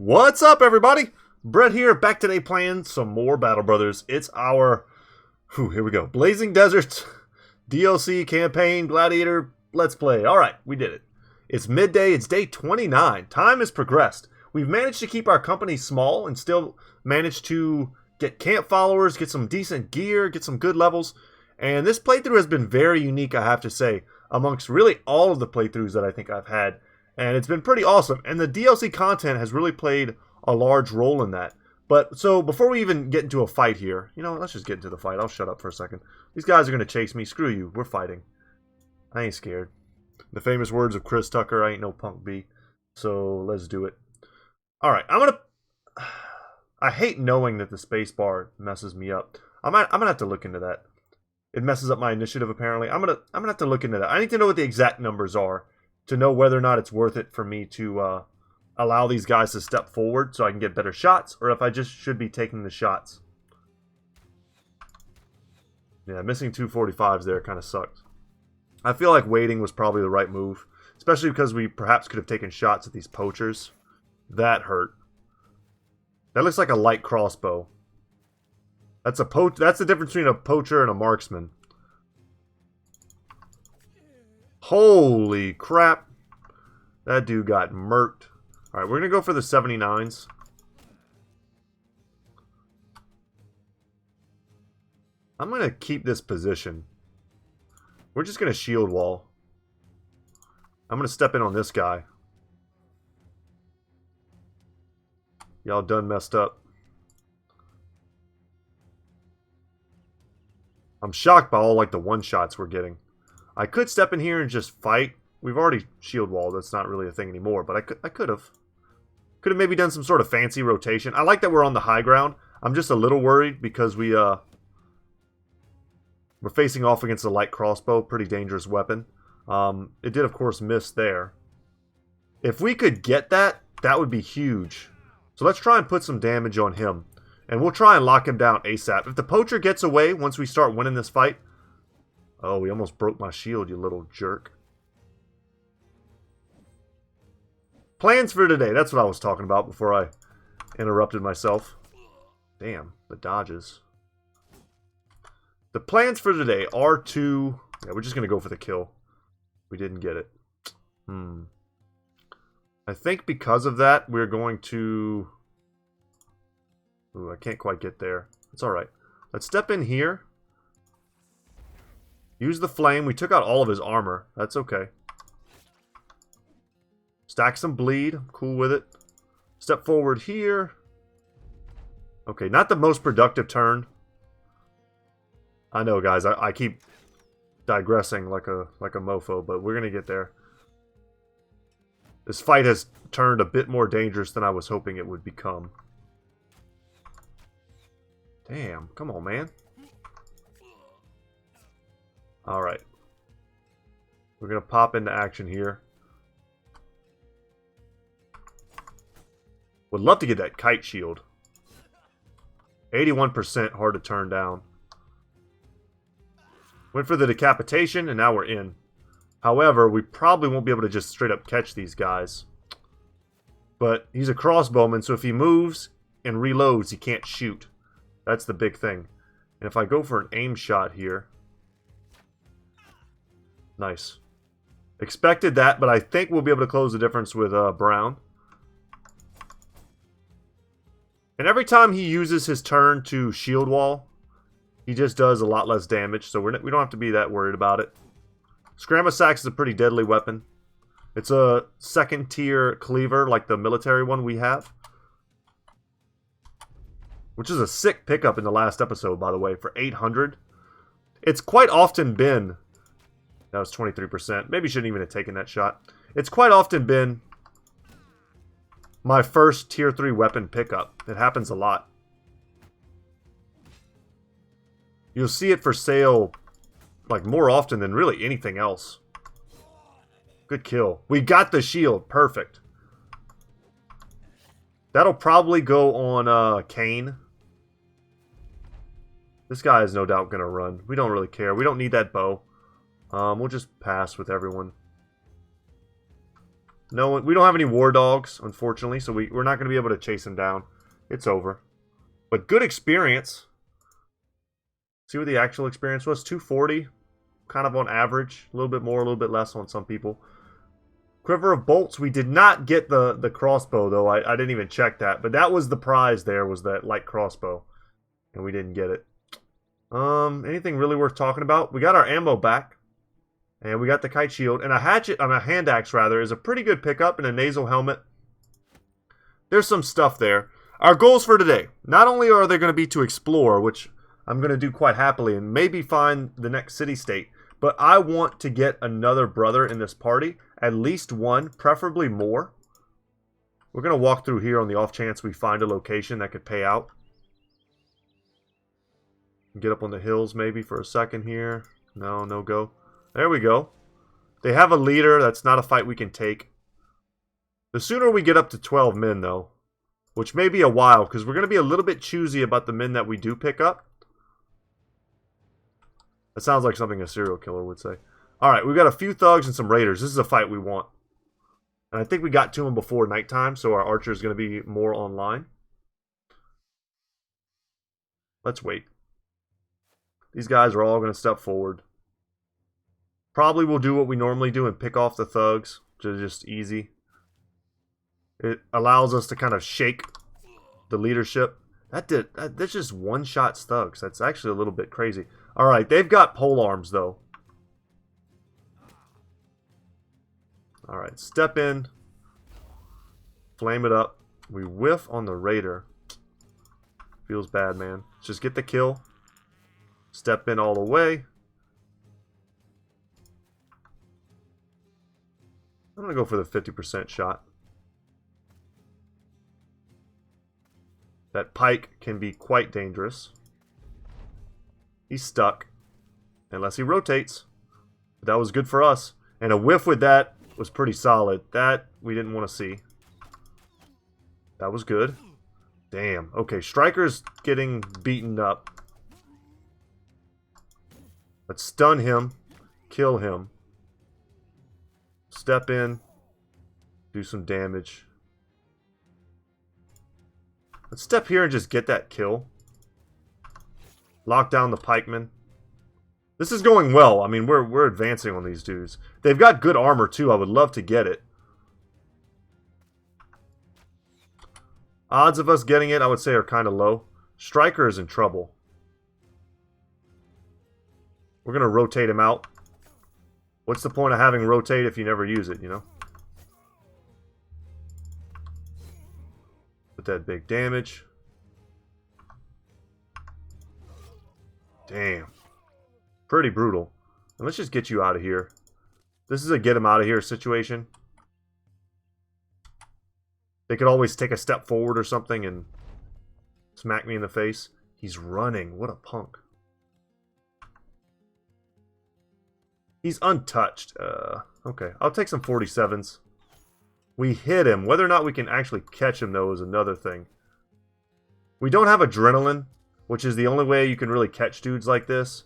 What's up, everybody? Brett here, back today playing some more Battle Brothers. It's our, here we go, Blazing Deserts DLC campaign, Gladiator, let's play. Alright, we did it. It's midday, it's day 29. Time has progressed. We've managed to keep our company small and still managed to get camp followers, get some decent gear, get some good levels. And this playthrough has been very unique, I have to say, amongst really all of the playthroughs that I think I've had. And it's been pretty awesome. And the DLC content has really played a large role in that. But, so, before we even get into a fight here, you know, let's just get into the fight. I'll shut up for a second. These guys are going to chase me. Screw you. We're fighting. I ain't scared. The famous words of Chris Tucker, I ain't no punk B. So, let's do it. Alright, I hate knowing that the spacebar messes me up. I'm gonna have to look into that. It messes up my initiative, apparently. I'm gonna have to look into that. I need to know what the exact numbers are to know whether or not it's worth it for me to allow these guys to step forward so I can get better shots, or if I just should be taking the shots. Yeah, missing 245s there kind of sucked. I feel like waiting was probably the right move, especially because we perhaps could have taken shots at these poachers. That hurt. That looks like a light crossbow. That's the difference between a poacher and a marksman. Holy crap. That dude got murked. Alright, we're going to go for the 79s. I'm going to keep this position. We're just going to shield wall. I'm going to step in on this guy. Y'all done messed up. I'm shocked by all like the one-shots we're getting. I could step in here and just fight. We've already shield walled. That's not really a thing anymore, but I could have. Could have maybe done some sort of fancy rotation. I like that we're on the high ground. I'm just a little worried because we're facing off against a light crossbow. Pretty dangerous weapon. It did, of course, miss there. If we could get that, that would be huge. So let's try and put some damage on him. And we'll try and lock him down ASAP. If the poacher gets away once we start winning this fight... Oh, he almost broke my shield, you little jerk. Plans for today. That's what I was talking about before I interrupted myself. Damn, the dodges. The plans for today are to... Yeah, we're just going to go for the kill. We didn't get it. I think because of that, we're going to... Ooh, I can't quite get there. It's alright. Let's step in here. Use the flame. We took out all of his armor. That's okay. Stack some bleed. I'm cool with it. Step forward here. Okay, not the most productive turn. I know, guys. I keep digressing like a mofo, but we're going to get there. This fight has turned a bit more dangerous than I was hoping it would become. Damn, come on, man. Alright. We're going to pop into action here. Would love to get that kite shield. 81% hard to turn down. Went for the decapitation, and now we're in. However, we probably won't be able to just straight up catch these guys. But he's a crossbowman, so if he moves and reloads, he can't shoot. That's the big thing. And if I go for an aim shot here... Nice. Expected that, but I think we'll be able to close the difference with Brown. And every time he uses his turn to shield wall, he just does a lot less damage, so we don't have to be that worried about it. Scramble Sax is a pretty deadly weapon. It's a second tier cleaver like the military one we have. Which is a sick pickup in the last episode, by the way, for 800. It's quite often been... That was 23%. Maybe shouldn't even have taken that shot. It's quite often been my first tier 3 weapon pickup. It happens a lot. You'll see it for sale like more often than really anything else. Good kill. We got the shield. Perfect. That'll probably go on Kane. This guy is no doubt going to run. We don't really care. We don't need that bow. We'll just pass with everyone. No, we don't have any war dogs, unfortunately, so we're not going to be able to chase him down. It's over. But good experience. See what the actual experience was? 240. Kind of on average. A little bit more, a little bit less on some people. Quiver of Bolts. We did not get the crossbow, though. I didn't even check that. But that was the prize there, was that light crossbow. And we didn't get it. Anything really worth talking about? We got our ammo back. And we got the kite shield. And a hatchet, a hand axe rather, is a pretty good pickup. And a nasal helmet. There's some stuff there. Our goals for today. Not only are they going to be to explore, which I'm going to do quite happily, and maybe find the next city-state. But I want to get another brother in this party. At least one, preferably more. We're going to walk through here on the off chance we find a location that could pay out. Get up on the hills maybe for a second here. No, no go. There we go. They have a leader. That's not a fight we can take. The sooner we get up to 12 men, though, which may be a while, because we're going to be a little bit choosy about the men that we do pick up. That sounds like something a serial killer would say. Alright, we've got a few thugs and some raiders. This is a fight we want. And I think we got to them before nighttime, so our archer is going to be more online. Let's wait. These guys are all going to step forward. Probably we'll do what we normally do and pick off the thugs, which is just easy. It allows us to kind of shake the leadership. That's just one-shot thugs. That's actually a little bit crazy. Alright, they've got pole arms, though. Alright, step in. Flame it up. We whiff on the raider. Feels bad, man. Let's just get the kill. Step in all the way. I'm going to go for the 50% shot. That pike can be quite dangerous. He's stuck. Unless he rotates. But that was good for us. And a whiff with that was pretty solid. That we didn't want to see. That was good. Damn. Okay, Striker's getting beaten up. Let's stun him. Kill him. Step in. Do some damage. Let's step here and just get that kill. Lock down the pikemen. This is going well. I mean, we're advancing on these dudes. They've got good armor, too. I would love to get it. Odds of us getting it, I would say, are kind of low. Striker is in trouble. We're going to rotate him out. What's the point of having rotate if you never use it, you know? Put that big damage. Damn. Pretty brutal. And let's just get you out of here. This is a get him out of here situation. They could always take a step forward or something and smack me in the face. He's running. What a punk. He's untouched. Okay, I'll take some 47s. We hit him. Whether or not we can actually catch him, though, is another thing. We don't have adrenaline, which is the only way you can really catch dudes like this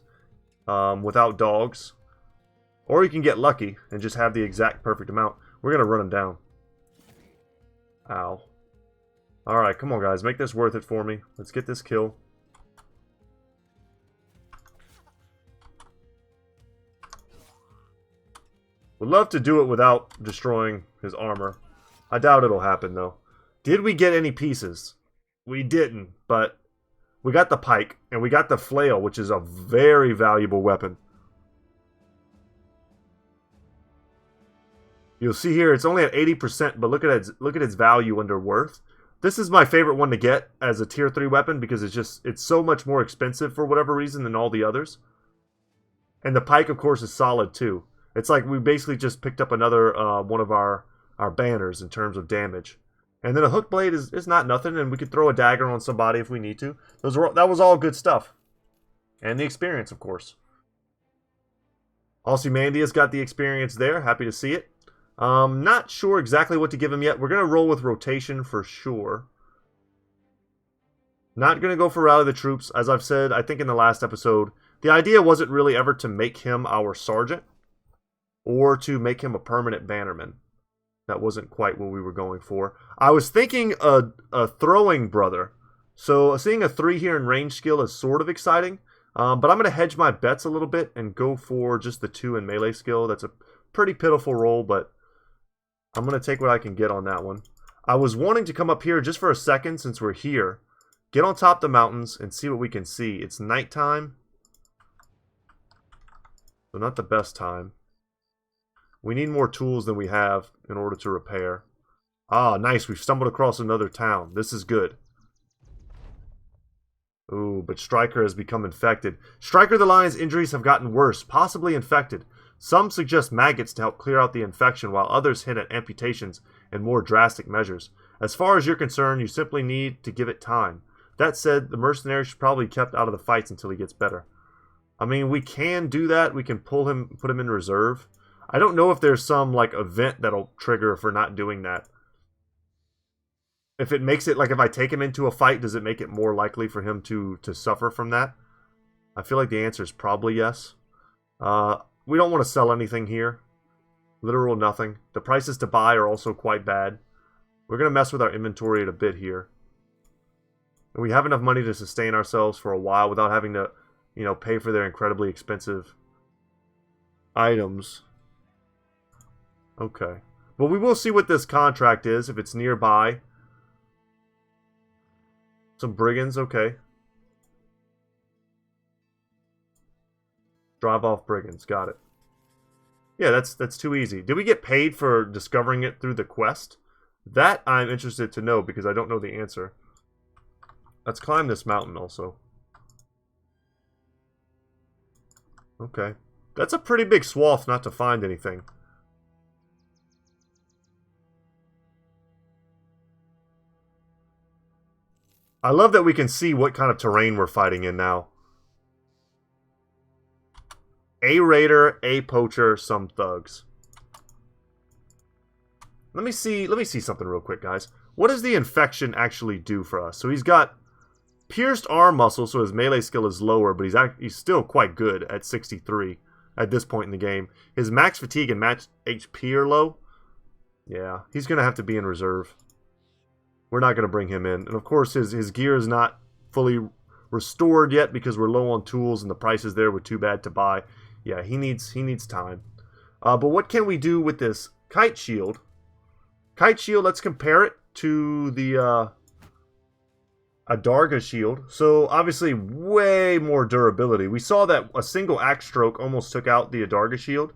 without dogs. Or you can get lucky and just have the exact perfect amount. We're going to run him down. Ow. Alright, come on, guys. Make this worth it for me. Let's get this kill. Would love to do it without destroying his armor. I doubt it'll happen, though. Did we get any pieces? We didn't, but we got the pike, and we got the flail, which is a very valuable weapon. You'll see here, it's only at 80%, but look at its value under worth. This is my favorite one to get as a tier 3 weapon because it's so much more expensive for whatever reason than all the others. And the pike, of course, is solid, too. It's like we basically just picked up another one of our banners in terms of damage. And then a hook blade is not nothing, and we could throw a dagger on somebody if we need to. That was all good stuff. And the experience, of course. Ozymandias got the experience there. Happy to see it. Not sure exactly what to give him yet. We're going to roll with rotation for sure. Not going to go for rally the troops. As I've said, I think in the last episode, the idea wasn't really ever to make him our sergeant or to make him a permanent bannerman. That wasn't quite what we were going for. I was thinking a throwing brother. So seeing a 3 here in range skill is sort of exciting. But I'm going to hedge my bets a little bit and go for just the 2 in melee skill. That's a pretty pitiful roll, but I'm going to take what I can get on that one. I was wanting to come up here just for a second since we're here. Get on top of the mountains and see what we can see. It's nighttime. So not the best time. We need more tools than we have in order to repair. Ah, nice. We've stumbled across another town. This is good. Ooh, but Striker has become infected. Striker the Lion's injuries have gotten worse, possibly infected. Some suggest maggots to help clear out the infection, while others hint at amputations and more drastic measures. As far as you're concerned, you simply need to give it time. That said, the mercenary should probably be kept out of the fights until he gets better. I mean, we can do that. We can put him in reserve. I don't know if there's some like event that'll trigger for not doing that. If it makes it like if I take him into a fight, does it make it more likely for him to suffer from that? I feel like the answer is probably yes. We don't want to sell anything here. Literal nothing. The prices to buy are also quite bad. We're going to mess with our inventory a bit here. And we have enough money to sustain ourselves for a while without having to, you know, pay for their incredibly expensive items. Okay. But we will see what this contract is, if it's nearby. Some brigands, okay. Drive off brigands, got it. Yeah, that's too easy. Did we get paid for discovering it through the quest? That I'm interested to know because I don't know the answer. Let's climb this mountain also. Okay. That's a pretty big swath not to find anything. I love that we can see what kind of terrain we're fighting in now. A raider, a poacher, some thugs. Let me see something real quick, guys. What does the infection actually do for us? So he's got pierced arm muscle, so his melee skill is lower, but he's still quite good at 63 at this point in the game. His max fatigue and max HP are low. Yeah, he's going to have to be in reserve. We're not going to bring him in. And of course, his gear is not fully restored yet because we're low on tools and the prices there were too bad to buy. Yeah, he needs time. But what can we do with this kite shield? Kite shield, let's compare it to the Adarga shield. So obviously way more durability. We saw that a single axe stroke almost took out the Adarga shield.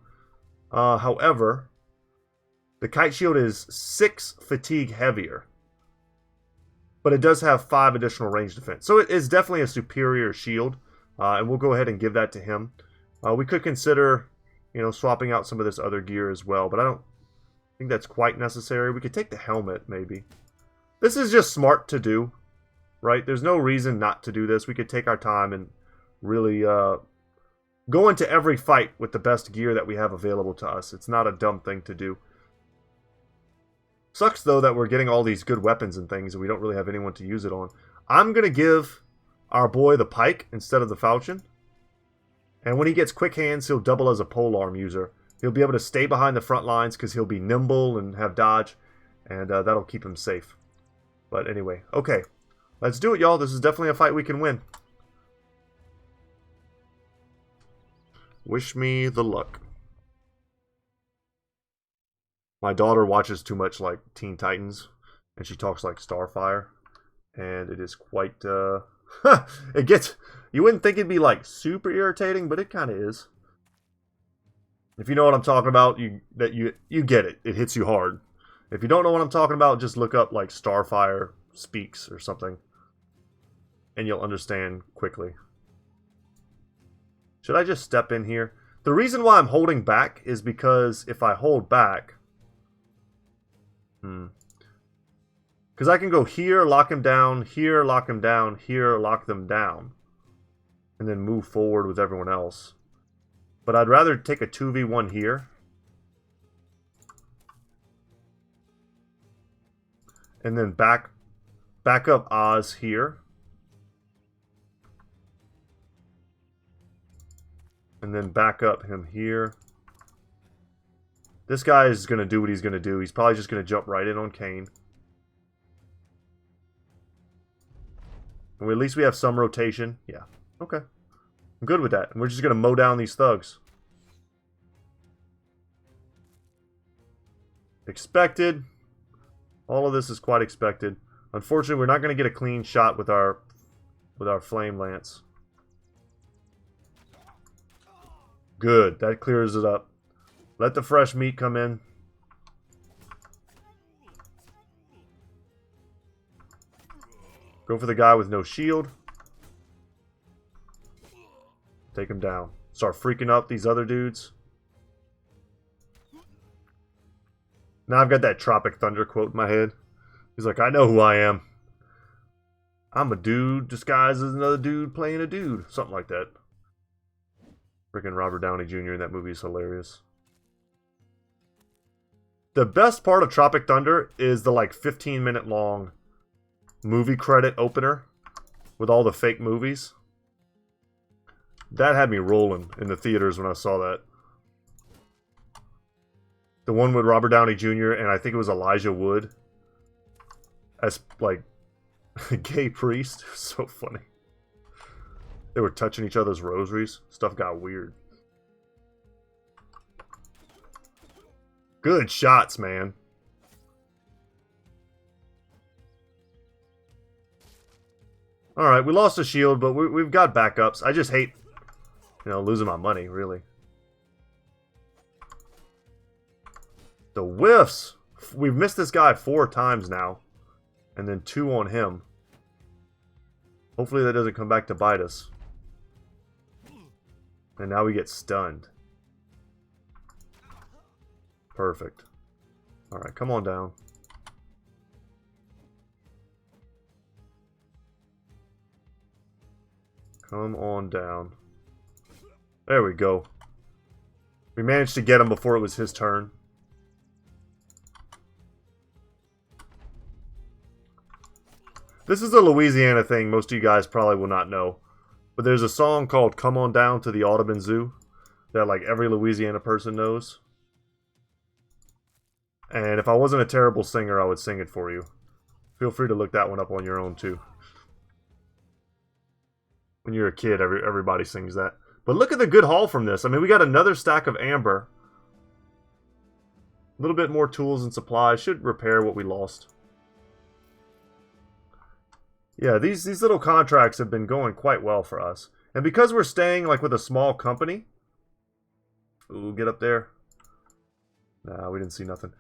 However, the kite shield is 6 fatigue heavier. But it does have 5 additional range defense. So it is definitely a superior shield. And we'll go ahead and give that to him. We could consider, you know, swapping out some of this other gear as well. But I don't think that's quite necessary. We could take the helmet, maybe. This is just smart to do. Right? There's no reason not to do this. We could take our time and really go into every fight with the best gear that we have available to us. It's not a dumb thing to do. Sucks, though, that we're getting all these good weapons and things and we don't really have anyone to use it on. I'm going to give our boy the pike instead of the falchion. And when he gets quick hands, he'll double as a polearm user. He'll be able to stay behind the front lines because he'll be nimble and have dodge. And that'll keep him safe. But anyway, okay. Let's do it, y'all. This is definitely a fight we can win. Wish me the luck. My daughter watches too much like Teen Titans, and she talks like Starfire, and it is quite, it gets, you wouldn't think it'd be like super irritating, but it kind of is. If you know what I'm talking about, you get it. It hits you hard. If you don't know what I'm talking about, just look up like Starfire speaks or something, and you'll understand quickly. Should I just step in here? The reason why I'm holding back is because if I hold back, because I can go here, lock him down, here, lock him down, here, lock them down, and then move forward with everyone else. But I'd rather take a 2v1 here. And then back up Oz here. And then back up him here. This guy is going to do what he's going to do. He's probably just going to jump right in on Kane. And at least we have some rotation. Yeah. Okay. I'm good with that. And we're just going to mow down these thugs. Expected. All of this is quite expected. Unfortunately, we're not going to get a clean shot with our flame lance. Good. That clears it up. Let the fresh meat come in. Go for the guy with no shield. Take him down. Start freaking up these other dudes. Now I've got that Tropic Thunder quote in my head. He's like, I know who I am. I'm a dude disguised as another dude playing a dude. Something like that. Freaking Robert Downey Jr. in that movie is hilarious. The best part of Tropic Thunder is the like 15-minute long movie credit opener with all the fake movies. That had me rolling in the theaters when I saw that. The one with Robert Downey Jr. and I think it was Elijah Wood as like a gay priest. It was so funny. They were touching each other's rosaries. Stuff got weird. Good shots, man. Alright, we lost a shield, but we've got backups. I just hate, losing my money, really. The whiffs! We've missed this guy 4 times now. And then 2 on him. Hopefully that doesn't come back to bite us. And now we get stunned. Perfect. Alright, come on down. Come on down. There we go. We managed to get him before it was his turn. This is a Louisiana thing most of you guys probably will not know. But there's a song called Come On Down to the Audubon Zoo that like every Louisiana person knows. And if I wasn't a terrible singer, I would sing it for you. Feel free to look that one up on your own too. When you're a kid, everybody sings that. But look at the good haul from this. I mean, we got another stack of amber. A little bit more tools and supplies. Should repair what we lost. Yeah, these little contracts have been going quite well for us. And because we're staying like with a small company. Ooh, get up there. Nah, we didn't see nothing.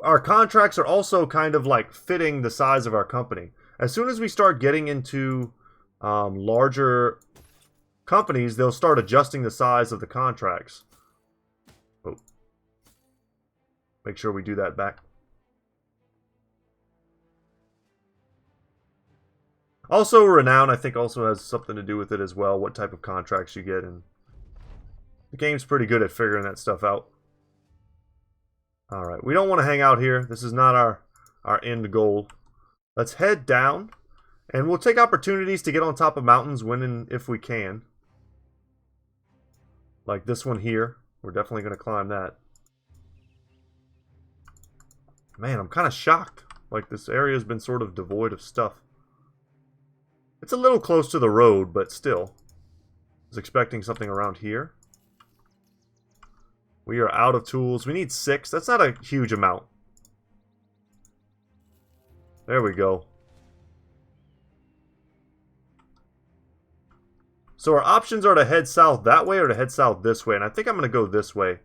Our contracts are also kind of like fitting the size of our company. As soon as we start getting into larger companies, they'll start adjusting the size of the contracts. Oh. Make sure we do that back. Also, Renown, I think, also has something to do with it as well, what type of contracts you get. And the game's pretty good at figuring that stuff out. Alright, we don't want to hang out here. This is not our end goal. Let's head down. And we'll take opportunities to get on top of mountains when and if we can. Like this one here. We're definitely going to climb that. Man, I'm kind of shocked. Like this area has been sort of devoid of stuff. It's a little close to the road, but still. I was expecting something around here. We are out of tools. We need 6. That's not a huge amount. There we go. So our options are to head south that way or to head south this way. And I think I'm going to go this way.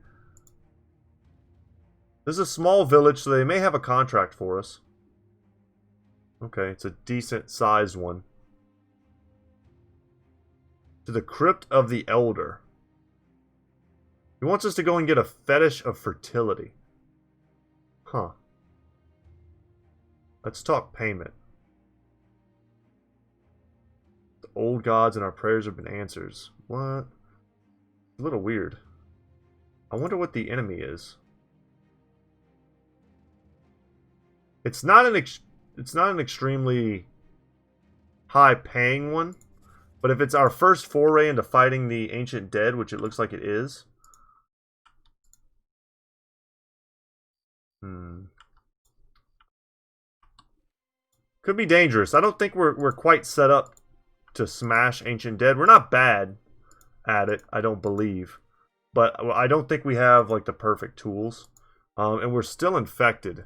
This is a small village, so they may have a contract for us. Okay, it's a decent sized one. To the Crypt of the Elder. He wants us to go and get a fetish of fertility. Huh. Let's talk payment. The old gods and our prayers have been answers. What? A little weird. I wonder what the enemy is. It's not an extremely high paying one. But if it's our first foray into fighting the ancient dead, which it looks like it is, Could be dangerous. I don't think we're quite set up to smash Ancient Dead. We're not bad at it, I don't believe. But I don't think we have like the perfect tools. And we're still infected.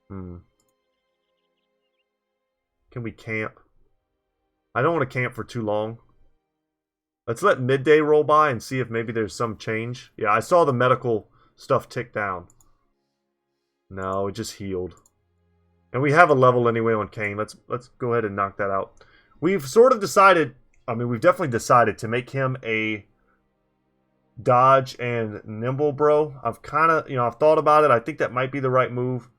Can we camp? I don't want to camp for too long. Let's let midday roll by and see if maybe there's some change. Yeah, I saw the medical stuff tick down. No, it just healed. And we have a level anyway on Kane. Let's go ahead and knock that out. We've sort of decided, I mean, we've definitely decided to make him a dodge and nimble bro. I've kind of, I've thought about it. I think that might be the right move.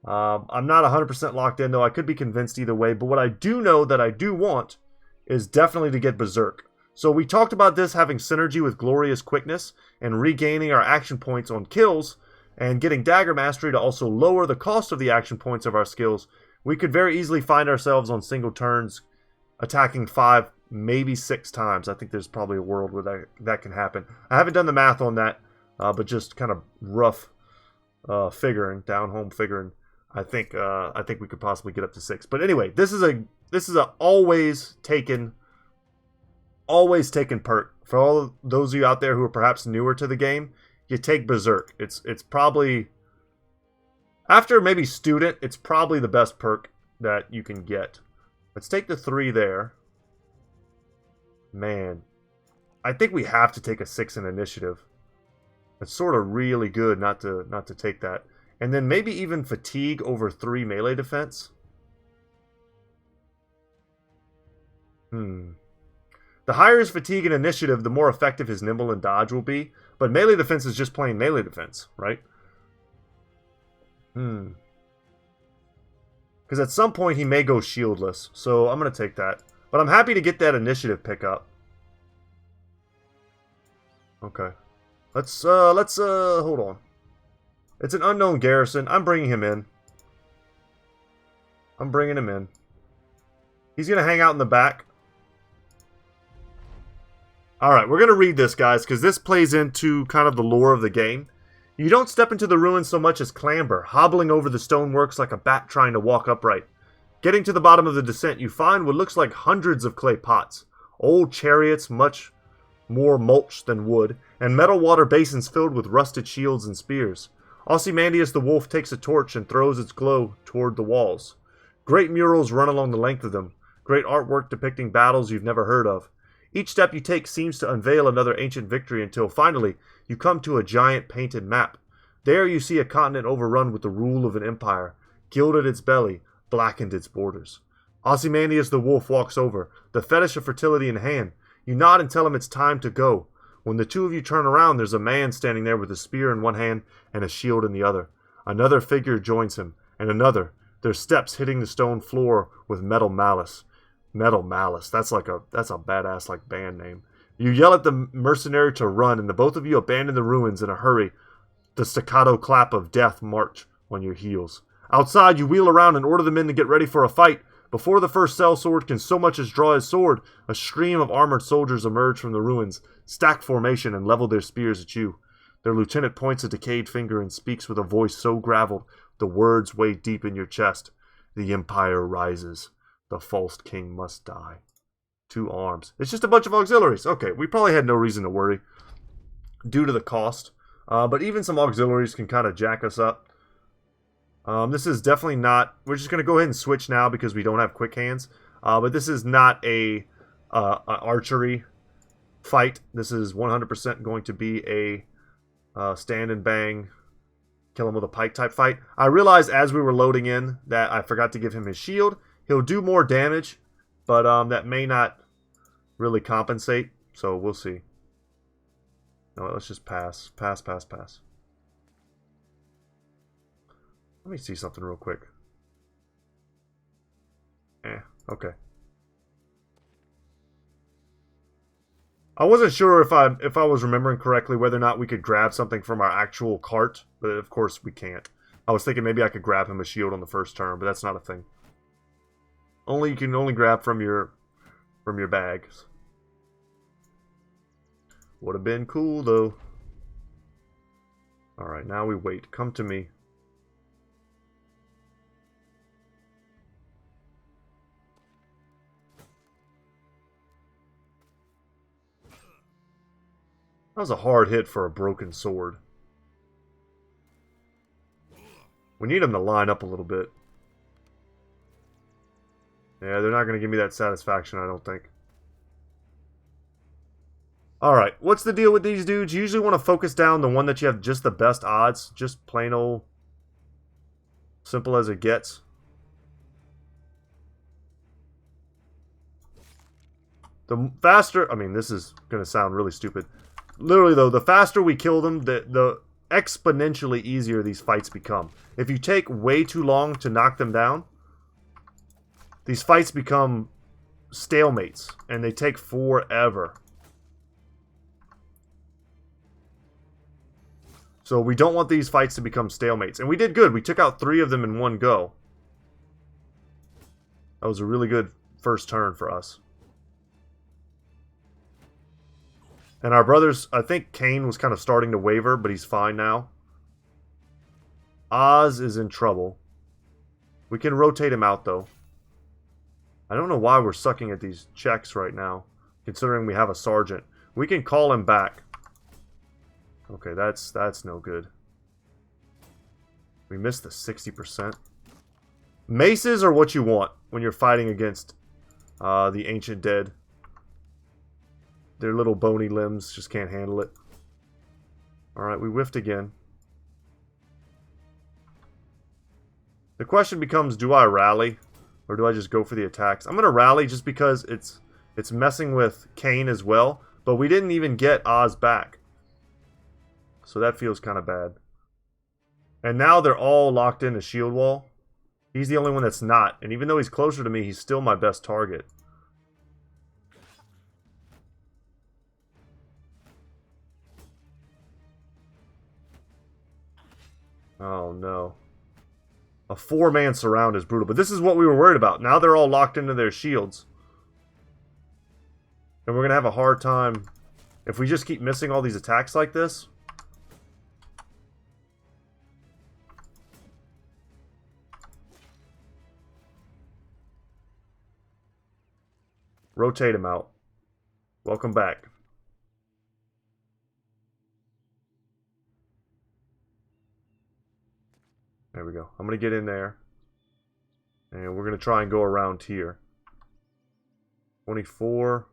I'm not 100% locked in, though. I could be convinced either way. But what I do know that I do want is definitely to get Berserk. So we talked about this having synergy with Glorious Quickness and regaining our action points on kills and getting Dagger Mastery to also lower the cost of the action points of our skills. We could very easily find ourselves on single turns attacking 5, maybe 6 times. I think there's probably a world where that can happen. I haven't done the math on that, but just kind of rough figuring, down home figuring. I think we could possibly get up to 6. But anyway, this is a always taken perk. For all of those of you out there who are perhaps newer to the game, you take Berserk. It's probably, after maybe Student, it's probably the best perk that you can get. Let's take the 3 there. Man, I think we have to take a 6 in Initiative. It's sort of really good not to take that. And then maybe even Fatigue over 3 melee defense. The higher his Fatigue and Initiative, the more effective his Nimble and Dodge will be. But melee defense is just plain melee defense, right? Because at some point he may go shieldless. So I'm going to take that. But I'm happy to get that Initiative pickup. Okay. Let's hold on. It's an unknown garrison. I'm bringing him in. I'm bringing him in. He's going to hang out in the back. Alright, we're going to read this, guys, because this plays into kind of the lore of the game. You don't step into the ruins so much as clamber, hobbling over the stoneworks like a bat trying to walk upright. Getting to the bottom of the descent, you find what looks like hundreds of clay pots, old chariots much more mulch than wood, and metal water basins filled with rusted shields and spears. Ozymandias the wolf takes a torch and throws its glow toward the walls. Great murals run along the length of them, great artwork depicting battles you've never heard of. Each step you take seems to unveil another ancient victory until, finally, you come to a giant painted map. There you see a continent overrun with the rule of an empire, gilded its belly, blackened its borders. Ozymandias the wolf walks over, the fetish of fertility in hand. You nod and tell him it's time to go. When the two of you turn around, there's a man standing there with a spear in one hand and a shield in the other. Another figure joins him, and another, their steps hitting the stone floor with metal malice. Metal Malice. That's a badass like band name. You yell at the mercenary to run, and the both of you abandon the ruins in a hurry. The staccato clap of death march on your heels. Outside, you wheel around and order the men to get ready for a fight. Before the first sellsword can so much as draw his sword, a stream of armored soldiers emerge from the ruins, stack formation, and level their spears at you. Their lieutenant points a decayed finger and speaks with a voice so graveled the words weigh deep in your chest. The Empire rises. The false king must die. 2 arms. It's just a bunch of auxiliaries. Okay, we probably had no reason to worry due to the cost. But even some auxiliaries can kind of jack us up. This is definitely not... We're just going to go ahead and switch now because we don't have quick hands. But this is not a archery fight. This is 100% going to be a stand and bang, kill him with a pike type fight. I realized as we were loading in that I forgot to give him his shield. He'll do more damage, but that may not really compensate, so we'll see. No, let's just pass. Pass. Let me see something real quick. Okay. I wasn't sure if I was remembering correctly whether or not we could grab something from our actual cart, but of course we can't. I was thinking maybe I could grab him a shield on the first turn, but that's not a thing. You can only grab from your bags. Would have been cool though. Alright, now we wait. Come to me. That was a hard hit for a broken sword. We need them to line up a little bit. Yeah, they're not going to give me that satisfaction, I don't think. Alright, what's the deal with these dudes? You usually want to focus down the one that you have just the best odds. Just plain old simple as it gets. The faster... I mean, this is going to sound really stupid. Literally, though, the faster we kill them, the exponentially easier these fights become. If you take way too long to knock them down, these fights become stalemates, and they take forever. So we don't want these fights to become stalemates. And we did good. We took out 3 of them in one go. That was a really good first turn for us. And our brothers, I think Kane was kind of starting to waver, but he's fine now. Oz is in trouble. We can rotate him out, though. I don't know why we're sucking at these checks right now, considering we have a sergeant. We can call him back. Okay, that's no good. We missed the 60%. Maces are what you want when you're fighting against the Ancient Dead. Their little bony limbs just can't handle it. Alright, we whiffed again. The question becomes, do I rally? Or do I just go for the attacks? I'm going to rally just because it's messing with Kane as well. But we didn't even get Oz back. So that feels kind of bad. And now they're all locked in a shield wall. He's the only one that's not. And even though he's closer to me, he's still my best target. Oh no. A 4-man surround is brutal. But this is what we were worried about. Now they're all locked into their shields. And we're going to have a hard time if we just keep missing all these attacks like this. Rotate him out. Welcome back. There we go. I'm going to get in there. And we're going to try and go around here. 24.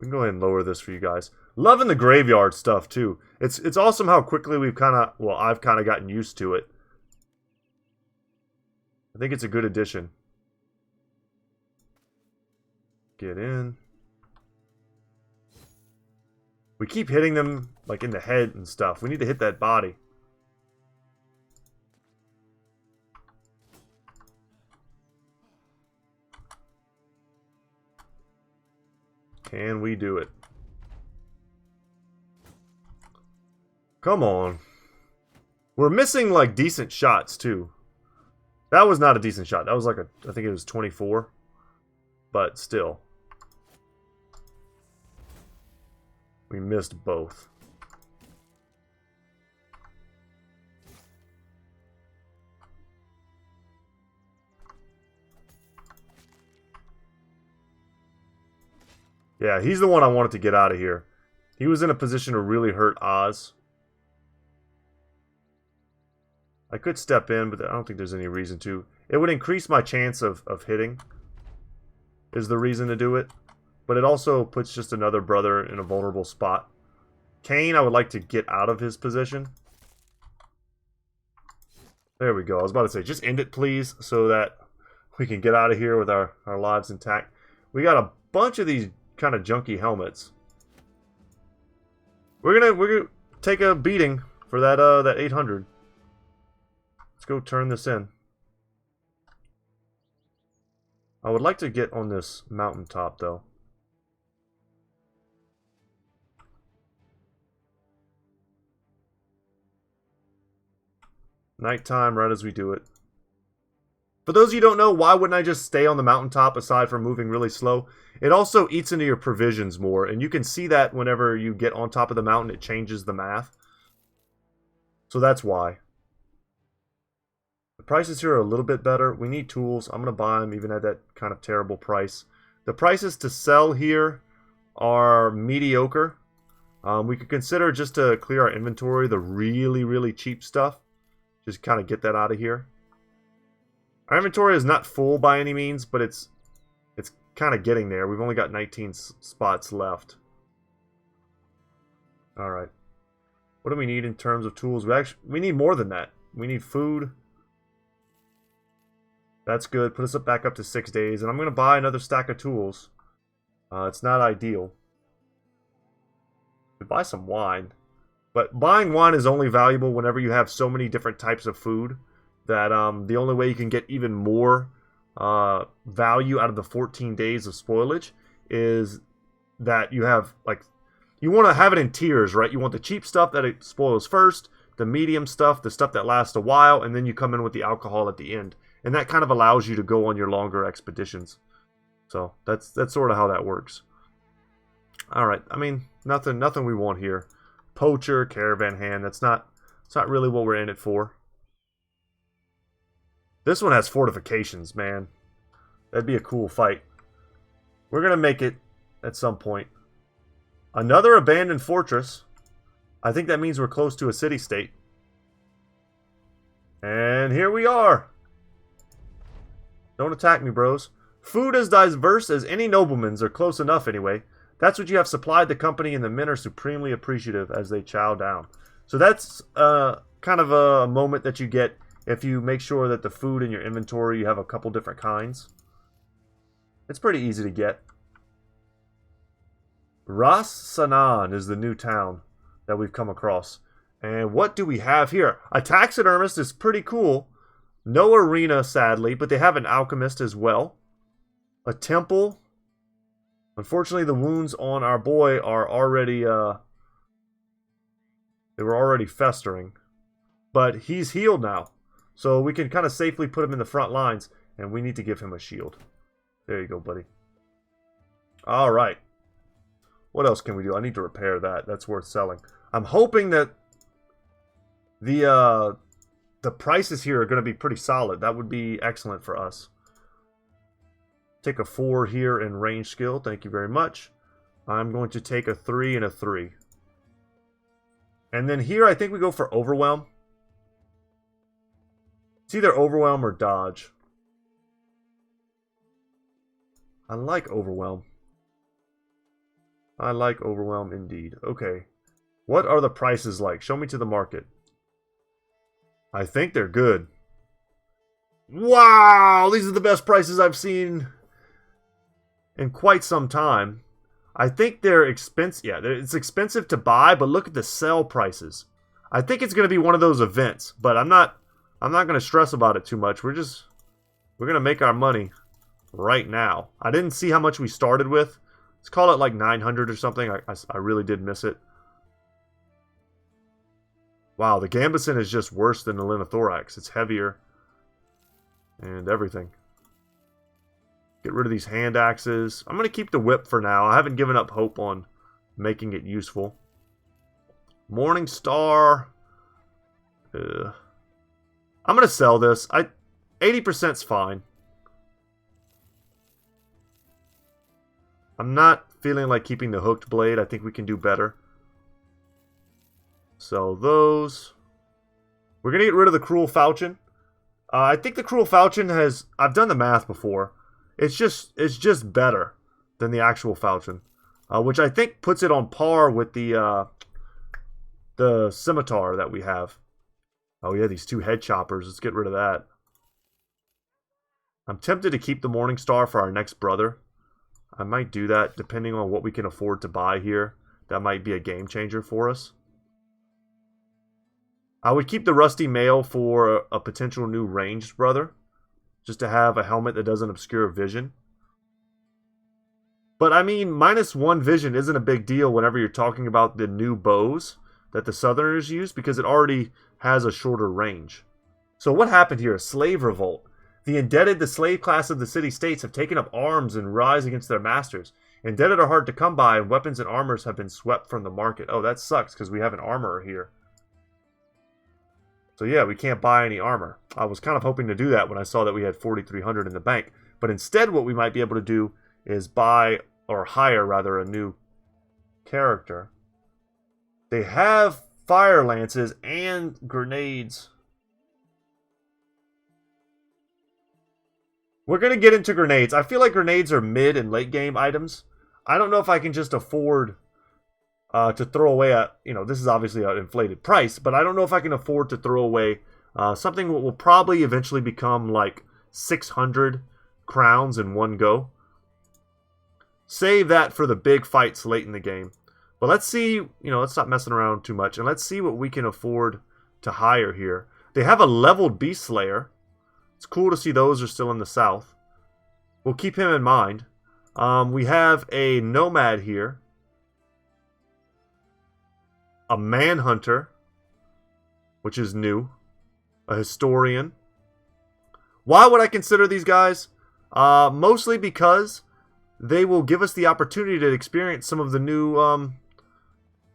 We can go ahead and lower this for you guys. Loving the graveyard stuff, too. It's awesome how quickly we've kind of... Well, I've kind of gotten used to it. I think it's a good addition. Get in. We keep hitting them, like, in the head and stuff. We need to hit that body. Can we do it? Come on. We're missing, like, decent shots, too. That was not a decent shot. That was like I think it was 24. But still. We missed both. Yeah, he's the one I wanted to get out of here. He was in a position to really hurt Oz. I could step in, but I don't think there's any reason to. It would increase my chance of hitting, is the reason to do it. But it also puts just another brother in a vulnerable spot. Kane, I would like to get out of his position. There we go. I was about to say, just end it, please, so that we can get out of here with our lives intact. We got a bunch of these kind of junky helmets. We're gonna take a beating for that 800. Let's go turn this in. I would like to get on this mountaintop, though. Nighttime, right as we do it. For those of you who don't know, why wouldn't I just stay on the mountaintop aside from moving really slow? It also eats into your provisions more, and you can see that whenever you get on top of the mountain, it changes the math. So that's why. The prices here are a little bit better. We need tools. I'm going to buy them even at that kind of terrible price. The prices to sell here are mediocre. We could consider, just to clear our inventory, the really, really cheap stuff. Just kind of get that out of here. Our inventory is not full by any means, but it's kind of getting there. We've only got 19 spots left. Alright. What do we need in terms of tools? We need more than that. We need food. That's good. Put us back up to 6 days. And I'm going to buy another stack of tools. It's not ideal. We buy some wine. But buying wine is only valuable whenever you have so many different types of food that the only way you can get even more value out of the 14 days of spoilage is that you have, like, you want to have it in tiers, right? You want the cheap stuff that it spoils first, the medium stuff, the stuff that lasts a while, and then you come in with the alcohol at the end. And that kind of allows you to go on your longer expeditions. So that's sort of how that works. All right, I mean, nothing we want here. Poacher, caravan hand, it's not really what we're in it for. This one has fortifications, man. That'd be a cool fight. We're going to make it at some point. Another abandoned fortress. I think that means we're close to a city-state. And here we are. Don't attack me, bros. Food as diverse as any nobleman's, or close enough anyway. That's what you have supplied the company, and the men are supremely appreciative as they chow down. So that's kind of a moment that you get if you make sure that the food in your inventory, you have a couple different kinds. It's pretty easy to get. Ras Sanan is the new town that we've come across. And what do we have here? A taxidermist is pretty cool. No arena, sadly, but they have an alchemist as well. A temple. Unfortunately, the wounds on our boy are already, they were already festering. But he's healed now. So we can kind of safely put him in the front lines. And we need to give him a shield. There you go, buddy. Alright. What else can we do? I need to repair that. That's worth selling. I'm hoping that the prices here are going to be pretty solid. That would be excellent for us. Take a 4 here in range skill. Thank you very much. I'm going to take a 3 and a 3. And then here I think we go for Overwhelm. It's either Overwhelm or Dodge. I like Overwhelm. I like Overwhelm indeed. Okay. What are the prices like? Show me to the market. I think they're good. Wow! These are the best prices I've seen in quite some time. I think they're expensive. Yeah, it's expensive to buy, but look at the sell prices. I think it's going to be one of those events, but I'm not going to stress about it too much. We're going to make our money right now. I didn't see how much we started with. Let's call it like 900 or something. I really did miss it. Wow, the Gambeson is just worse than the Linothorax. It's heavier and everything. Get rid of these hand axes. I'm going to keep the whip for now. I haven't given up hope on making it useful. Morning Star. I'm going to sell this. 80%'s fine. I'm not feeling like keeping the hooked blade. I think we can do better. Sell those. We're going to get rid of the Cruel Falchion. I think the Cruel Falchion has... I've done the math before. It's just better than the actual Falchion. Which I think puts it on par with the Scimitar that we have. Oh yeah, these 2 head choppers. Let's get rid of that. I'm tempted to keep the Morning Star for our next brother. I might do that depending on what we can afford to buy here. That might be a game changer for us. I would keep the Rusty Mail for a potential new ranged brother. Just to have a helmet that doesn't obscure vision. But I mean, -1 vision isn't a big deal whenever you're talking about the new bows that the Southerners use, because it already has a shorter range. So what happened here? A slave revolt. The indebted, the slave class of the city-states, have taken up arms and rise against their masters. Indebted are hard to come by, and weapons and armors have been swept from the market. Oh, that sucks, because we have an armorer here. So yeah, we can't buy any armor. I was kind of hoping to do that when I saw that we had 4,300 in the bank. But instead, what we might be able to do is buy, or hire, rather, a new character. They have fire lances and grenades. We're going to get into grenades. I feel like grenades are mid and late game items. I don't know if I can just afford to throw away a, this is obviously an inflated price, but I don't know if I can afford to throw away something that will probably eventually become like 600 crowns in one go. Save that for the big fights late in the game. But let's see, let's stop messing around too much, and let's see what we can afford to hire here. They have a leveled Beast Slayer. It's cool to see those are still in the south. We'll keep him in mind. We have a Nomad here. A Manhunter, which is new. A Historian. Why would I consider these guys? Mostly because they will give us the opportunity to experience some of the new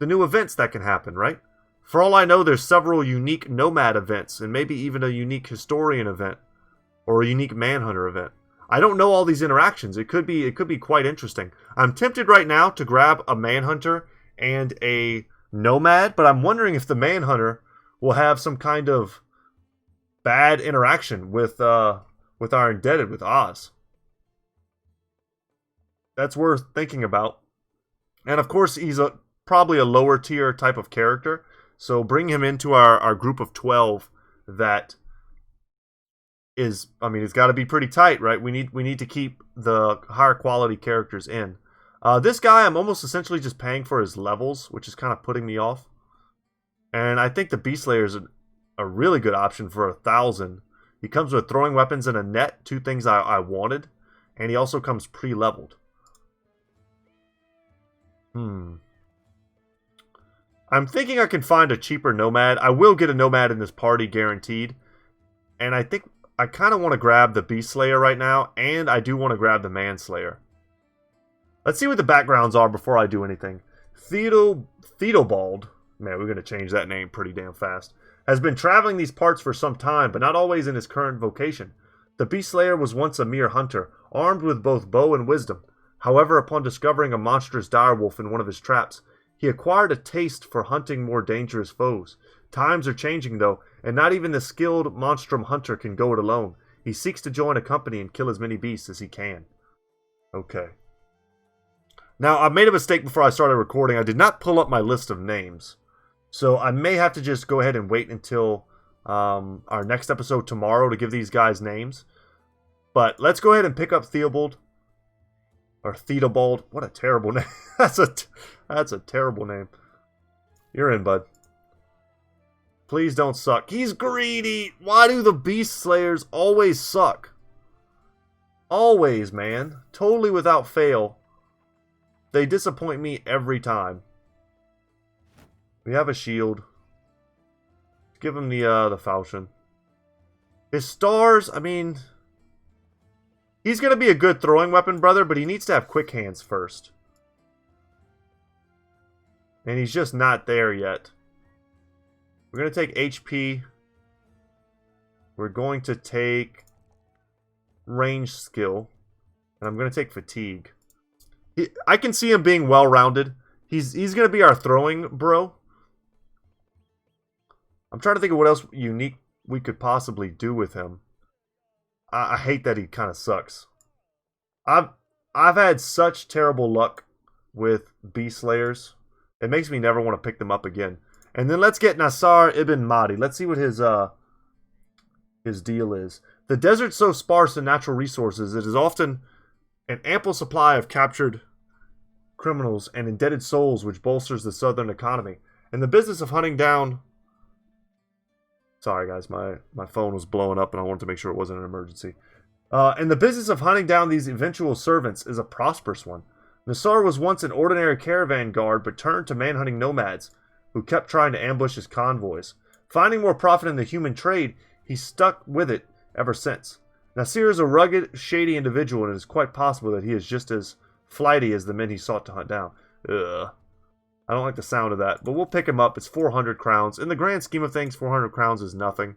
events that can happen, right? For all I know, there's several unique Nomad events, and maybe even a unique Historian event, or a unique Manhunter event. I don't know all these interactions. It could be quite interesting. I'm tempted right now to grab a Manhunter and a Nomad, but I'm wondering if the Manhunter will have some kind of bad interaction with our indebted, with Oz. That's worth thinking about. And of course, he's probably a lower tier type of character, so bring him into our group of 12 that is, it's got to be pretty tight, right? We need to keep the higher quality characters in. This guy, I'm almost essentially just paying for his levels, which is kind of putting me off. And I think the Beast Slayer is a really good option for 1,000. He comes with throwing weapons and a net, two things I wanted. And he also comes pre-leveled. I'm thinking I can find a cheaper Nomad. I will get a Nomad in this party, guaranteed. And I think I kind of want to grab the Beast Slayer right now, and I do want to grab the Manslayer. Let's see what the backgrounds are before I do anything. Theodobald, man, we're going to change that name pretty damn fast, has been traveling these parts for some time, but not always in his current vocation. The Beast Slayer was once a mere hunter, armed with both bow and wisdom. However, upon discovering a monstrous direwolf in one of his traps, he acquired a taste for hunting more dangerous foes. Times are changing, though, and not even the skilled monstrum hunter can go it alone. He seeks to join a company and kill as many beasts as he can. Okay. Now, I made a mistake before I started recording. I did not pull up my list of names. So I may have to just go ahead and wait until our next episode tomorrow to give these guys names. But let's go ahead and pick up Theobald. Or Theodobald. What a terrible name. That's a terrible name. You're in, bud. Please don't suck. He's greedy. Why do the Beast Slayers always suck? Always, man. Totally without fail. They disappoint me every time. We have a shield. Give him the falchion. His stars, he's going to be a good throwing weapon, brother, but he needs to have quick hands first. And he's just not there yet. We're going to take HP. We're going to take range skill. And I'm going to take fatigue. I can see him being well-rounded. He's going to be our throwing bro. I'm trying to think of what else unique we could possibly do with him. I hate that he kind of sucks. I've had such terrible luck with Beast Slayers. It makes me never want to pick them up again. And then let's get Nasar ibn Mahdi. Let's see what his deal is. The desert's so sparse in natural resources, it is often an ample supply of captured criminals and indebted souls which bolsters the southern economy. In the business of hunting down... Sorry guys, my phone was blowing up and I wanted to make sure it wasn't an emergency. And the business of hunting down these eventual servants is a prosperous one. Nasar was once an ordinary caravan guard, but turned to manhunting nomads, who kept trying to ambush his convoys. Finding more profit in the human trade, he stuck with it ever since. Nasir is a rugged, shady individual, and it is quite possible that he is just as flighty as the men he sought to hunt down. Ugh. I don't like the sound of that, but we'll pick him up. It's 400 crowns. In the grand scheme of things, 400 crowns is nothing.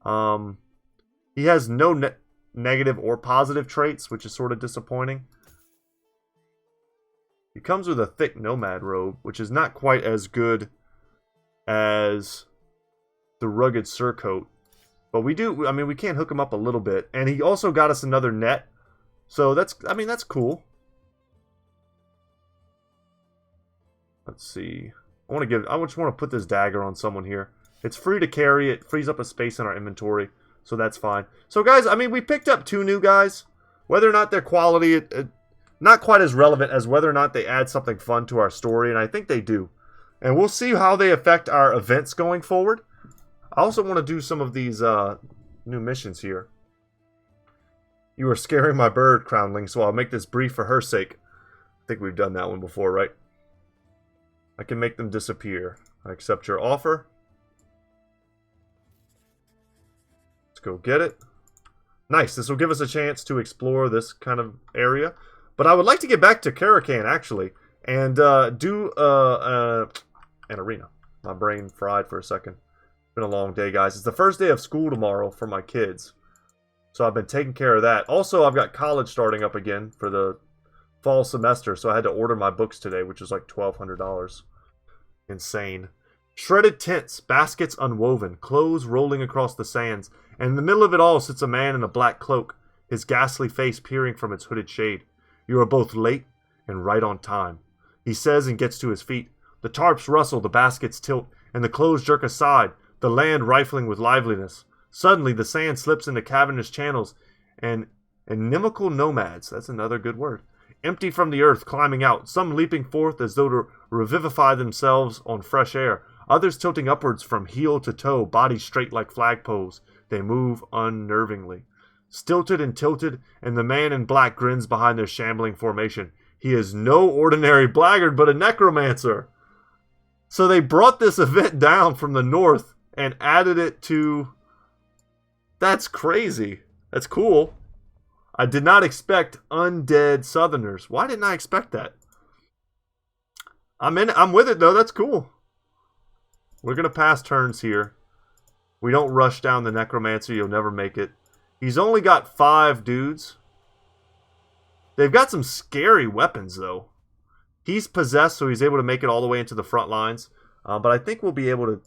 He has no negative or positive traits, which is sort of disappointing. He comes with a thick nomad robe, which is not quite as good as the rugged surcoat. But we do, I mean, we can hook him up a little bit. And he also got us another net. So that's, I mean, that's cool. Let's see. I just want to put this dagger on someone here. It's free to carry. It frees up a space in our inventory. So that's fine. So guys, I mean, we picked up 2 new guys. Whether or not their quality, not quite as relevant as whether or not they add something fun to our story. And I think they do. And we'll see how they affect our events going forward. I also want to do some of these new missions here. You are scaring my bird, Crownling, so I'll make this brief for her sake. I think we've done that one before, right? I can make them disappear. I accept your offer. Let's go get it. Nice, this will give us a chance to explore this kind of area. But I would like to get back to Karakan, actually, and do an arena. My brain fried for a second. It's been a long day, guys. It's the first day of school tomorrow for my kids. So I've been taking care of that. Also, I've got college starting up again for the fall semester, so I had to order my books today, which is like $1,200. Insane. Shredded tents, baskets unwoven, clothes rolling across the sands, and in the middle of it all sits a man in a black cloak, his ghastly face peering from its hooded shade. You are both late and right on time, he says and gets to his feet. The tarps rustle, the baskets tilt, and the clothes jerk aside, the land rifling with liveliness. Suddenly, the sand slips into cavernous channels, and inimical nomads, that's another good word, empty from the earth, climbing out, some leaping forth as though to revivify themselves on fresh air, others tilting upwards from heel to toe, bodies straight like flagpoles. They move unnervingly. Stilted and tilted, and the man in black grins behind their shambling formation. He is no ordinary blackguard, but a necromancer. So they brought this event down from the north and added it to... That's crazy. That's cool. I did not expect undead southerners. Why didn't I expect that? I'm with it, though. That's cool. We're going to pass turns here. We don't rush down the Necromancer. You'll never make it. He's only got 5 dudes. They've got some scary weapons, though. He's possessed, so he's able to make it all the way into the front lines. But I think we'll be able to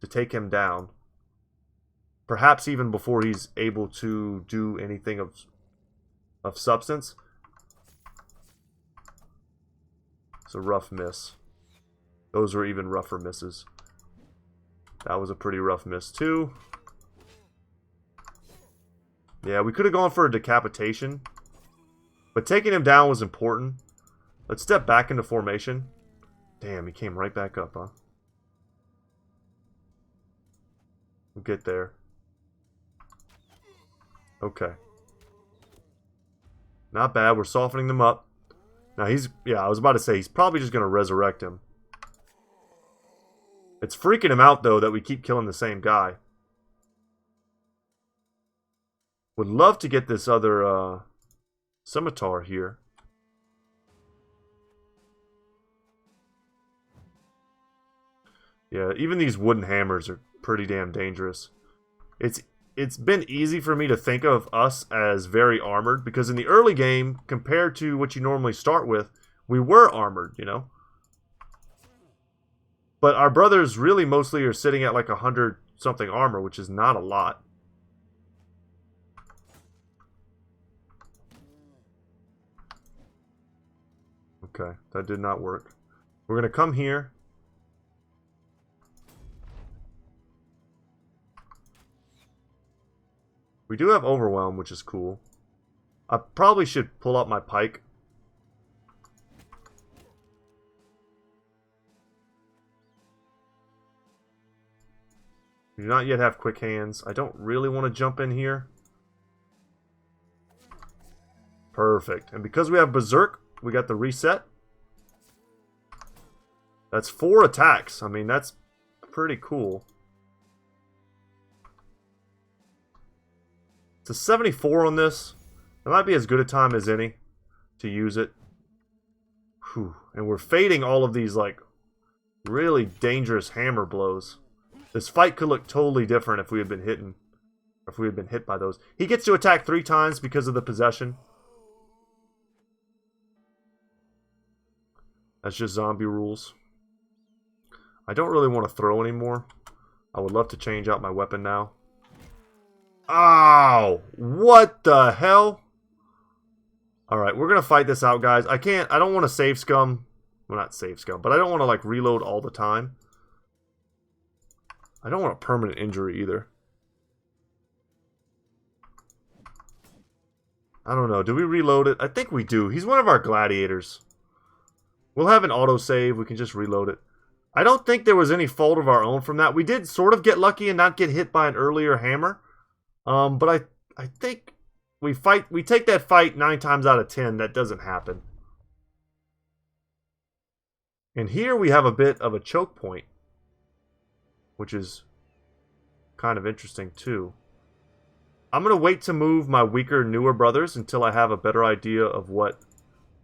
take him down. Perhaps even before he's able to do anything of substance. It's a rough miss. Those were even rougher misses. That was a pretty rough miss, too. Yeah, we could have gone for a decapitation. But taking him down was important. Let's step back into formation. Damn, he came right back up, huh? We'll get there. Okay. Not bad. We're softening them up. Now he's... Yeah, I was about to say, he's probably just going to resurrect him. It's freaking him out, though, that we keep killing the same guy. Would love to get this other scimitar here. Yeah, even these wooden hammers are pretty damn dangerous. It's been easy for me to think of us as very armored, because in the early game, compared to what you normally start with, we were armored, you know? But our brothers really mostly are sitting at like 100-something armor, which is not a lot. Okay, that did not work. We're going to come here. We do have Overwhelm, which is cool. I probably should pull out my pike. We do not yet have quick hands. I don't really want to jump in here. Perfect. And because we have Berserk, we got the reset. That's 4 attacks. I mean, that's pretty cool. It's a 74 on this. It might be as good a time as any to use it. Whew. And we're fading all of these, like, really dangerous hammer blows. This fight could look totally different if we had been hit by those. He gets to attack 3 times because of the possession. That's just zombie rules. I don't really want to throw anymore. I would love to change out my weapon now. Ow! What the hell? Alright, we're going to fight this out, guys. I don't want to save scum. Well, not save scum, but I don't want to, like, reload all the time. I don't want a permanent injury either. I don't know. Do we reload it? I think we do. He's one of our gladiators. We'll have an autosave. We can just reload it. I don't think there was any fault of our own from that. We did sort of get lucky and not get hit by an earlier hammer. But I think we take that fight 9 times out of 10. That doesn't happen. And here we have a bit of a choke point, which is kind of interesting too. I'm going to wait to move my weaker, newer brothers until I have a better idea of what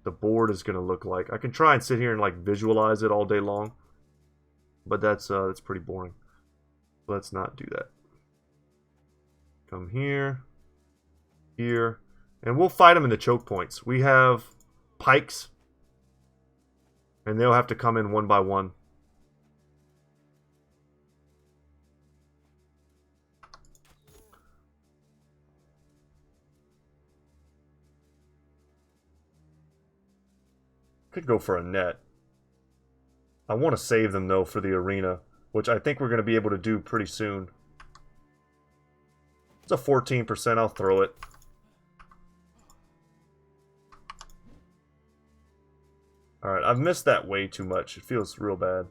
the board is going to look like. I can try and sit here and, like, visualize it all day long, but that's pretty boring. Let's not do that. Come here, here, and we'll fight them in the choke points. We have pikes, and they'll have to come in one by one. Could go for a net. I want to save them, though, for the arena, which I think we're going to be able to do pretty soon. It's a 14%. I'll throw it. Alright, I've missed that way too much. It feels real bad.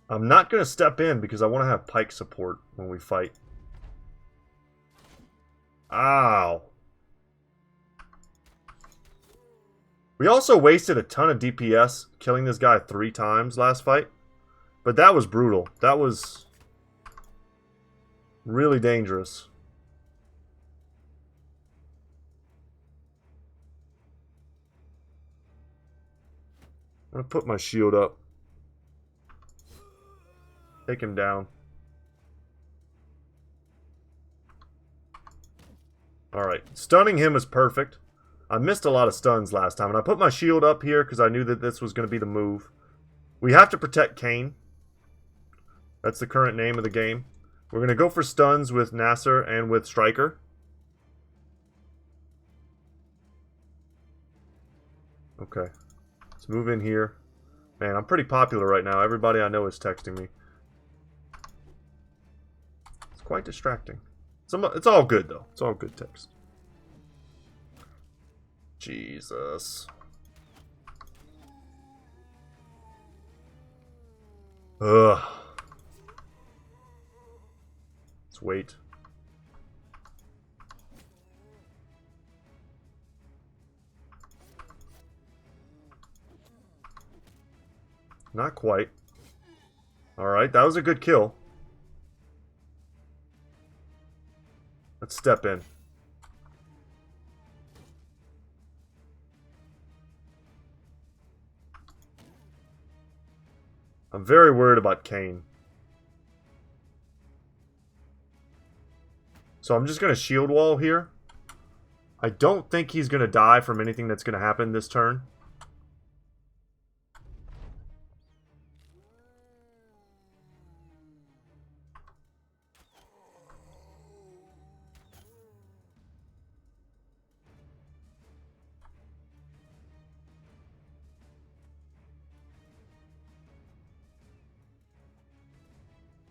I'm not going to step in because I want to have pike support when we fight. Ow. We also wasted a ton of DPS killing this guy 3 times last fight. But that was brutal. That was really dangerous. I'm going to put my shield up. Take him down. Alright, stunning him is perfect. I missed a lot of stuns last time, and I put my shield up here because I knew that this was going to be the move. We have to protect Kane. That's the current name of the game. We're going to go for stuns with Nasser and with Striker. Okay. Let's move in here. Man, I'm pretty popular right now. Everybody I know is texting me. It's quite distracting. It's all good, though. It's all good text. Jesus. Ugh. Let's wait. Not quite. Alright, that was a good kill. Let's step in. I'm very worried about Kane. So I'm just going to shield wall here. I don't think he's going to die from anything that's going to happen this turn.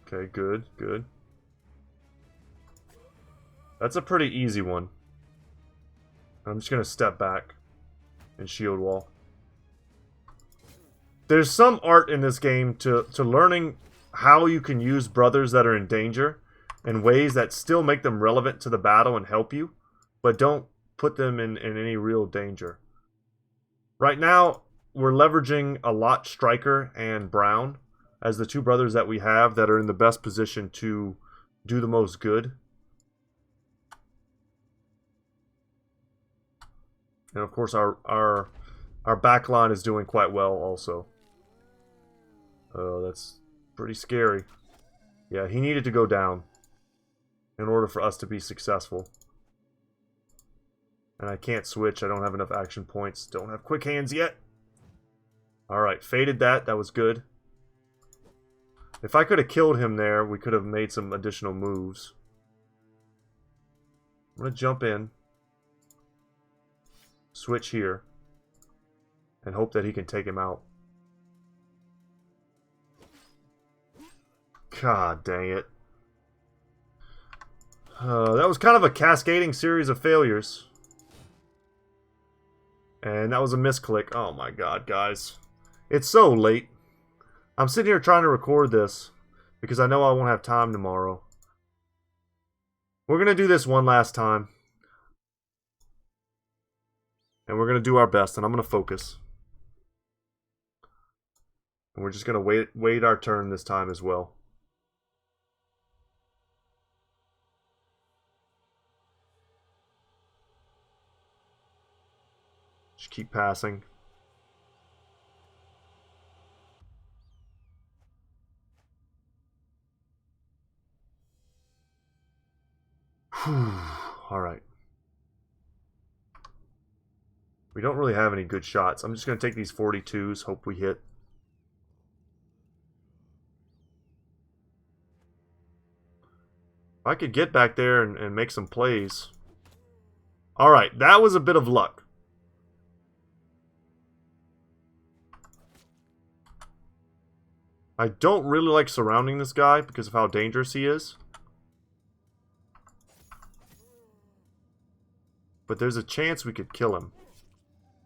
Okay, good, good. That's a pretty easy one. I'm just going to step back and shield wall. There's some art in this game to learning how you can use brothers that are in danger in ways that still make them relevant to the battle and help you, but don't put them in any real danger. Right now, we're leveraging a lot Striker and Brown as the 2 brothers that we have that are in the best position to do the most good. And of course our back line is doing quite well also. Oh, that's pretty scary. Yeah, he needed to go down in order for us to be successful. And I can't switch. I don't have enough action points. Don't have quick hands yet. Alright, faded that. That was good. If I could have killed him there, we could have made some additional moves. I'm going to jump in. Switch here. And hope that he can take him out. God dang it. That was kind of a cascading series of failures. And that was a misclick. Oh my god, guys. It's so late. I'm sitting here trying to record this because I know I won't have time tomorrow. We're going to do this one last time. And we're going to do our best, and I'm going to focus. And we're just going to wait our turn this time as well. Just keep passing. Alright. We don't really have any good shots. I'm just going to take these 42s, hope we hit. If I could get back there and make some plays. Alright, that was a bit of luck. I don't really like surrounding this guy because of how dangerous he is. But there's a chance we could kill him.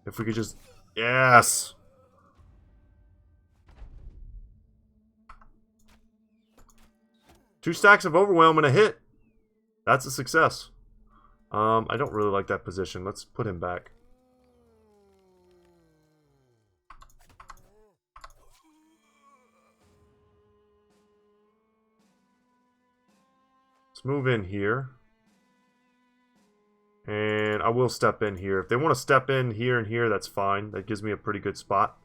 If we could just... Yes! Two stacks of Overwhelm and a hit. That's a success. I don't really like that position. Let's put him back. Let's move in here. And I will step in here. If they want to step in here and here, that's fine. That gives me a pretty good spot.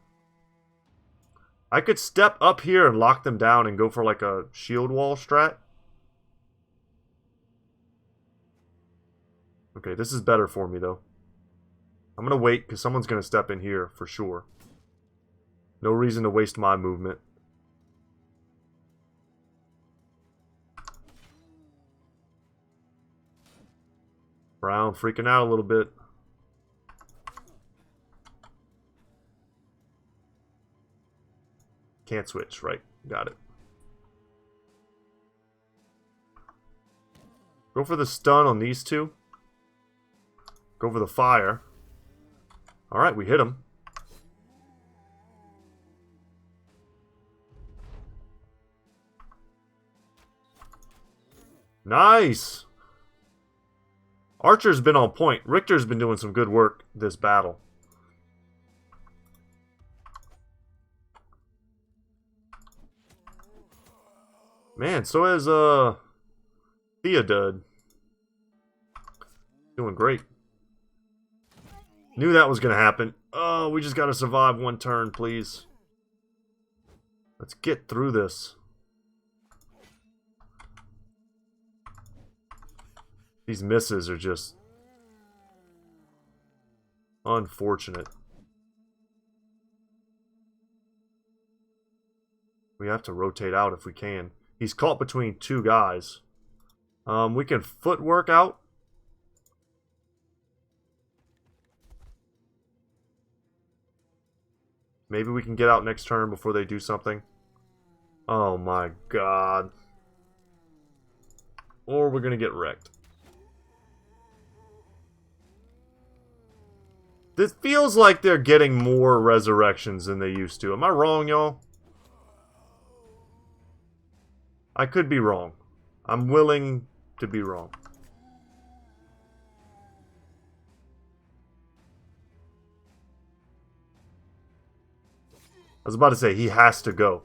I could step up here and lock them down and go for like a shield wall strat. Okay, this is better for me though. I'm going to wait because someone's going to step in here for sure. No reason to waste my movement. Brown freaking out a little bit. Can't switch, right? Got it. Go for the stun on these two. Go for the fire. Alright, we hit him. Nice! Archer's been on point. Richter's been doing some good work this battle. Man, so has Theodud. Doing great. Knew that was going to happen. Oh, we just got to survive one turn, please. Let's get through this. These misses are just unfortunate. We have to rotate out if we can. He's caught between two guys. We can footwork out. Maybe we can get out next turn before they do something. Oh my god. Or we're going to get wrecked. This feels like they're getting more resurrections than they used to. Am I wrong, y'all? I could be wrong. I'm willing to be wrong. I was about to say, he has to go.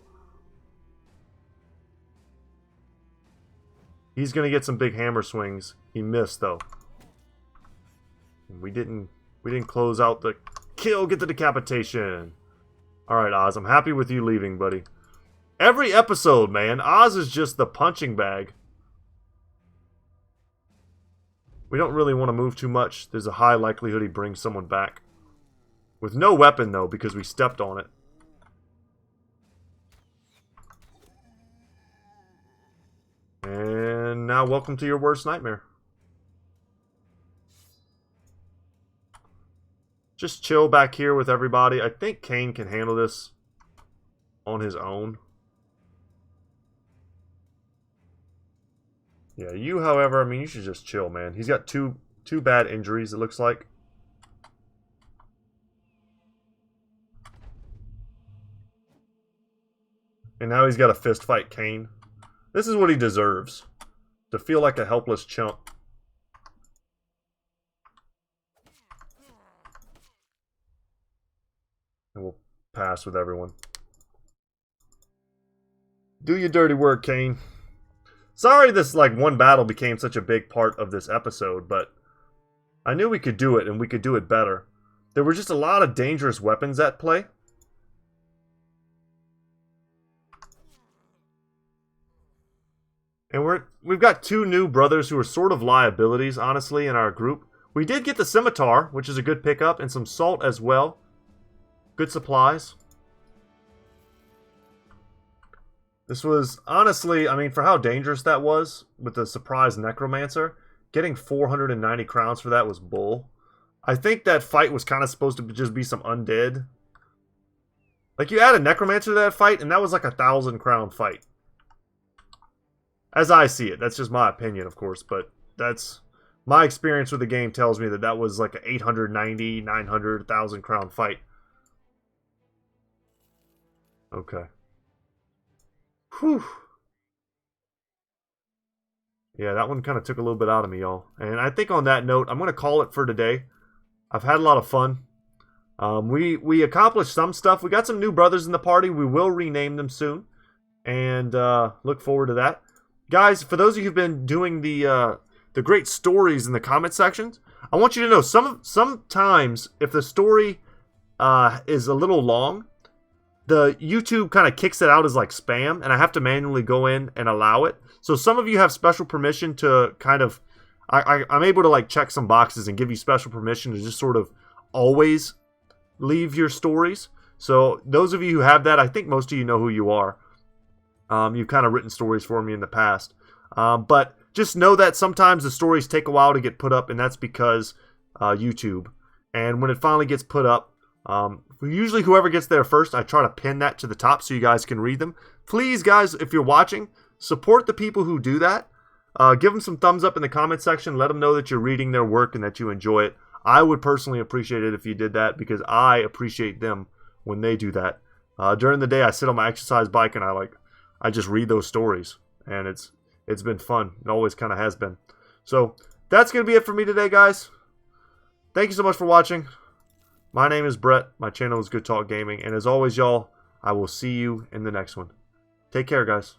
He's going to get some big hammer swings. He missed, though. We didn't close out the kill. Get the decapitation. Alright, Oz. I'm happy with you leaving, buddy. Every episode, man. Oz is just the punching bag. We don't really want to move too much. There's a high likelihood he brings someone back. With no weapon, though, because we stepped on it. And now, welcome to your worst nightmare. Just chill back here with everybody. I think Kane can handle this on his own. Yeah, you, however, I mean, you should just chill, man. He's got two bad injuries, it looks like. And now he's got to fist fight Kane. This is what he deserves. To feel like a helpless chump. And we'll pass with everyone. Do your dirty work, Kane. Sorry this, like, one battle became such a big part of this episode, but I knew we could do it, and we could do it better. There were just a lot of dangerous weapons at play. And we've got two new brothers who are sort of liabilities, honestly, in our group. We did get the scimitar, which is a good pickup, and some salt as well. Good supplies. This was, honestly, I mean, for how dangerous that was with the surprise Necromancer, getting 490 crowns for that was bull. I think that fight was kind of supposed to just be some undead. Like, you add a Necromancer to that fight, and that was like a 1,000 crown fight. As I see it. That's just my opinion, of course, but that's... my experience with the game tells me that that was like an 890, 900, 1,000 crown fight. Okay. Whew. Yeah, that one kind of took a little bit out of me, y'all. And I think on that note, I'm going to call it for today. I've had a lot of fun. We accomplished some stuff. We got some new brothers in the party. We will rename them soon. And look forward to that. Guys, for those of you who've been doing the great stories in the comment sections, I want you to know, sometimes if the story is a little long, the YouTube kind of kicks it out as like spam, and I have to manually go in and allow it. So some of you have special permission to kind of... I'm able to like check some boxes and give you special permission to just sort of always leave your stories. So those of you who have that, I think most of you know who you are. You've kind of written stories for me in the past. But just know that sometimes the stories take a while to get put up, and that's because YouTube. And when it finally gets put up, usually whoever gets there first, I try to pin that to the top so you guys can read them. Please, guys, if you're watching, support the people who do that. Give them some thumbs up in the comment section. Let them know that you're reading their work and that you enjoy it. I would personally appreciate it if you did that, because I appreciate them when they do that. During the day, I sit on my exercise bike and I just read those stories, and it's been fun. It always kind of has been. So that's going to be it for me today, guys. Thank you so much for watching. My name is Brett. My channel is Goodtalk Gaming. And as always, y'all, I will see you in the next one. Take care, guys.